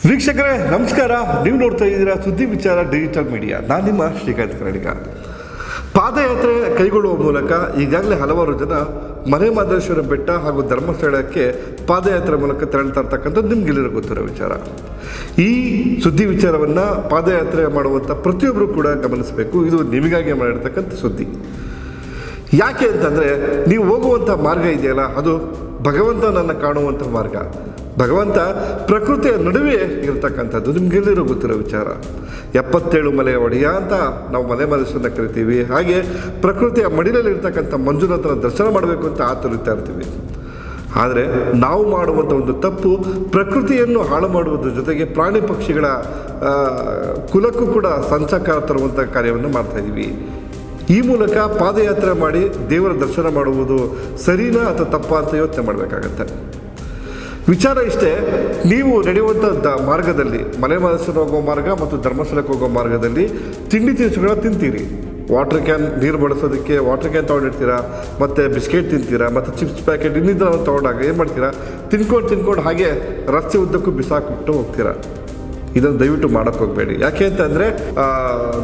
ವೀಕ್ಷಕರೇ ನಮಸ್ಕಾರ. ನೀವು ನೋಡ್ತಾ ಇದ್ದೀರಾ ಸುದ್ದಿ ವಿಚಾರ ಡಿಜಿಟಲ್ ಮೀಡಿಯಾ. ನಾನು ನಿಮ್ಮ ಶ್ರೀಕಾಂತ್ ಕರಡಿಗ. ಪಾದಯಾತ್ರೆ ಕೈಗೊಳ್ಳುವ ಮೂಲಕ ಈಗಾಗಲೇ ಹಲವಾರು ಜನ ಮಲೆಮಹದೇಶ್ವರ ಬೆಟ್ಟ ಹಾಗೂ ಧರ್ಮಸ್ಥಳಕ್ಕೆ ಪಾದಯಾತ್ರೆ ಮೂಲಕ ತೆರಳ್ತಾ ಇರ್ತಕ್ಕಂಥದ್ದು ನಿಮಗೆಲ್ಲರಿಗೂ ಗೊತ್ತಿರೋ ವಿಚಾರ. ಈ ಸುದ್ದಿ ವಿಚಾರವನ್ನು ಪಾದಯಾತ್ರೆ ಮಾಡುವಂಥ ಪ್ರತಿಯೊಬ್ಬರು ಕೂಡ ಗಮನಿಸಬೇಕು. ಇದು ನಿಮಗಾಗಿ ಮಾಡಿರ್ತಕ್ಕಂಥ ಸುದ್ದಿ. ಯಾಕೆ ಅಂತಂದರೆ, ನೀವು ಹೋಗುವಂಥ ಮಾರ್ಗ ಇದೆಯಲ್ಲ, ಅದು ಭಗವಂತನನ್ನು ಕಾಣುವಂಥ ಮಾರ್ಗ. ಭಗವಂತ ಪ್ರಕೃತಿಯ ನಡುವೆ ಇರತಕ್ಕಂಥದ್ದು ನಿಮಗೆಲ್ಲರೂ ಗೊತ್ತಿರೋ ವಿಚಾರ. 77 ಮಲೆಯ ಒಡೆಯ ಅಂತ ನಾವು ಮಲೆಮಹದೇಶ್ವರನ ಕರಿತೀವಿ. ಹಾಗೆ ಪ್ರಕೃತಿಯ ಮಡಿಲಲ್ಲಿ ಇರ್ತಕ್ಕಂಥ ಮಂಜುನಾಥನ ದರ್ಶನ ಮಾಡಬೇಕು ಅಂತ ಆತುರಿತಾ ಇರ್ತೀವಿ. ಆದರೆ ನಾವು ಮಾಡುವಂಥ ಒಂದು ತಪ್ಪು, ಪ್ರಕೃತಿಯನ್ನು ಹಾಳು ಮಾಡುವುದರ ಜೊತೆಗೆ ಪ್ರಾಣಿ ಪಕ್ಷಿಗಳ ಕುಲಕ್ಕೂ ಕೂಡ ಸಂಚಕಾರ ತರುವಂಥ ಕಾರ್ಯವನ್ನು ಮಾಡ್ತಾಯಿದ್ದೀವಿ. ಈ ಮೂಲಕ ಪಾದಯಾತ್ರೆ ಮಾಡಿ ದೇವರ ದರ್ಶನ ಮಾಡುವುದು ಸರಿನಾ ಅಥವಾ ತಪ್ಪಾ ಅಂತ ಯೋಚನೆ ಮಾಡಬೇಕಾಗತ್ತೆ. ವಿಚಾರ ಇಷ್ಟೇ, ನೀವು ನಡೆಯುವಂಥ ಮಾರ್ಗದಲ್ಲಿ ಮಲೆಮಹದೇಶ್ವರ ಹೋಗೋ ಮಾರ್ಗ ಮತ್ತು ಧರ್ಮಸ್ಥಳಕ್ಕೆ ಹೋಗೋ ಮಾರ್ಗದಲ್ಲಿ ತಿಂಡಿ ತಿನಿಸುಗಳ ತಿಂತೀರಿ. ವಾಟರ್ ಕ್ಯಾನ್ ನೀರು ಬಳಸೋದಕ್ಕೆ ವಾಟರ್ ಕ್ಯಾನ್ ತೊಗೊಂಡಿರ್ತೀರಾ, ಮತ್ತು ಬಿಸ್ಕೆಟ್ ತಿಂತೀರಾ, ಮತ್ತು ಚಿಪ್ಸ್ ಪ್ಯಾಕೆಟ್ ಇನ್ನಿತರ ತೊಗೊಂಡಾಗ ಏನು ಮಾಡ್ತೀರಾ, ತಿನ್ಕೊಂಡು ಹಾಗೆ ರಸ್ತೆ ಉದ್ದಕ್ಕೂ ಬಿಸಾಕ್ಬಿಟ್ಟು ಹೋಗ್ತೀರಾ. ಇದನ್ನು ದಯವಿಟ್ಟು ಮಾಡೋಕ್ಕೆ ಹೋಗಬೇಡಿ. ಯಾಕೆ ಅಂತಂದರೆ,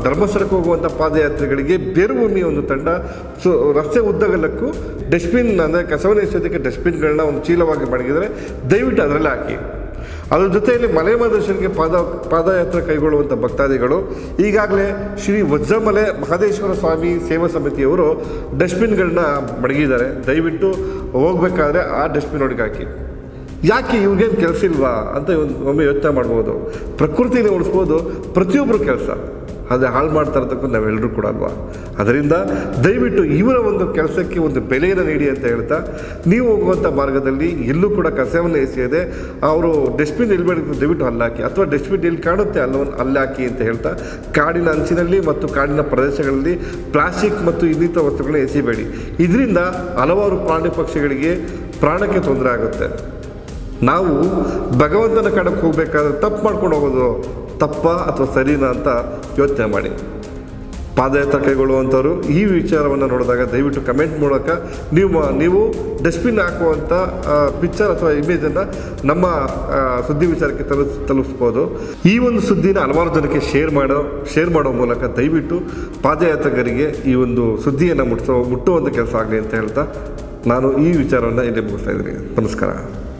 ಧರ್ಮಸ್ಥಳಕ್ಕೆ ಹೋಗುವಂಥ ಪಾದಯಾತ್ರೆಗಳಿಗೆ ಬೇರು ಭೂಮಿಯ ಒಂದು ತಂಡ ರಸ್ತೆ ಉದ್ದಗಲಕ್ಕೂ ಡಸ್ಟ್ಬಿನ್, ಅಂದರೆ ಕಸವನ್ನು ಎಸೆಯೋದಕ್ಕೆ ಡಸ್ಟ್ಬಿನ್ಗಳನ್ನ ಒಂದು ಚೀಲವಾಗಿ ಮಡಗಿದರೆ ದಯವಿಟ್ಟು ಅದರಲ್ಲಿ ಹಾಕಿ. ಅದ್ರ ಜೊತೆಯಲ್ಲಿ ಮಲೆಮಹದೇಶ್ವರಕ್ಕೆ ಪಾದಯಾತ್ರೆ ಕೈಗೊಳ್ಳುವಂಥ ಭಕ್ತಾದಿಗಳು ಈಗಾಗಲೇ ಶ್ರೀ ವಜ್ರಮಲೆ ಮಹದೇಶ್ವರ ಸ್ವಾಮಿ ಸೇವಾ ಸಮಿತಿಯವರು ಡಸ್ಟ್ಬಿನ್ಗಳನ್ನ ಮಡಗಿದ್ದಾರೆ. ದಯವಿಟ್ಟು ಹೋಗ್ಬೇಕಾದ್ರೆ ಆ ಡಸ್ಟ್ಬಿನ್ ಒಳಗೆ ಹಾಕಿ. ಯಾಕೆ ಇವ್ರಿಗೇನು ಕೆಲಸ ಇಲ್ವಾ ಅಂತ ಒಮ್ಮೆ ಯೋಚನೆ ಮಾಡ್ಬೋದು. ಪ್ರಕೃತಿನ ಉಳಿಸ್ಬೋದು ಪ್ರತಿಯೊಬ್ಬರು ಕೆಲಸ, ಅದೇ ಹಾಳು ಮಾಡ್ತಾ ಇರ್ತಕ್ಕೂ ನಾವೆಲ್ಲರೂ ಕೂಡ ಅಲ್ವಾ. ಅದರಿಂದ ದಯವಿಟ್ಟು ಇವರ ಒಂದು ಕೆಲಸಕ್ಕೆ ಒಂದು ಬೆಲೆಯನ್ನು ನೀಡಿ ಅಂತ ಹೇಳ್ತಾ, ನೀವು ಹೋಗುವಂಥ ಮಾರ್ಗದಲ್ಲಿ ಎಲ್ಲೂ ಕೂಡ ಕಸವನ್ನು ಎಸೆಯದೆ ಅವರು ಡಸ್ಟ್ಬಿನ್ ಎಲ್ಲಿ ಬೇಡ ದಯವಿಟ್ಟು ಅಲ್ಲಾಕಿ, ಅಥವಾ ಡಸ್ಟ್ಬಿನ್ ಎಲ್ಲಿ ಕಾಣುತ್ತೆ ಅಲ್ಲಾಕಿ ಅಂತ ಹೇಳ್ತಾ, ಕಾಡಿನ ಅಂಚಿನಲ್ಲಿ ಮತ್ತು ಕಾಡಿನ ಪ್ರದೇಶಗಳಲ್ಲಿ ಪ್ಲಾಸ್ಟಿಕ್ ಮತ್ತು ಇನ್ನಿತರ ವಸ್ತುಗಳನ್ನ ಎಸೆಯಬೇಡಿ. ಇದರಿಂದ ಹಲವಾರು ಪ್ರಾಣಿ ಪಕ್ಷಿಗಳಿಗೆ ಪ್ರಾಣಕ್ಕೆ ತೊಂದರೆ ಆಗುತ್ತೆ. ನಾವು ಭಗವಂತನ ಕಡೆಗೆ ಹೋಗಬೇಕಾದ್ರೆ ತಪ್ಪು ಮಾಡ್ಕೊಂಡು ಹೋಗೋದು ತಪ್ಪಾ ಅಥವಾ ಸರಿನಾ ಅಂತ ಯೋಚನೆ ಮಾಡಿ. ಪಾದಯಾತ್ರೆ ಕೈಗೊಳ್ಳುವಂಥವ್ರು ಈ ವಿಚಾರವನ್ನು ನೋಡಿದಾಗ ದಯವಿಟ್ಟು ಕಮೆಂಟ್ ಮೂಲಕ ನೀವು ಡಸ್ಟ್ಬಿನ್ ಹಾಕುವಂಥ ಪಿಕ್ಚರ್ ಅಥವಾ ಇಮೇಜನ್ನು ನಮ್ಮ ಸುದ್ದಿ ವಿಚಾರಕ್ಕೆ ತಲುಪಿಸ್ಬೋದು. ಈ ಒಂದು ಸುದ್ದಿನ ಹಲವಾರು ಜನಕ್ಕೆ ಶೇರ್ ಮಾಡೋ ಮೂಲಕ ದಯವಿಟ್ಟು ಪಾದಯಾತ್ರಿಗರಿಗೆ ಈ ಒಂದು ಸುದ್ದಿಯನ್ನು ಮುಟ್ಟುವಂಥ ಕೆಲಸ ಆಗಲಿ ಅಂತ ಹೇಳ್ತಾ ನಾನು ಈ ವಿಚಾರವನ್ನು ಇಲ್ಲಿ ಮುಗಿಸ್ತಾ ಇದ್ದೀನಿ. ನಮಸ್ಕಾರ.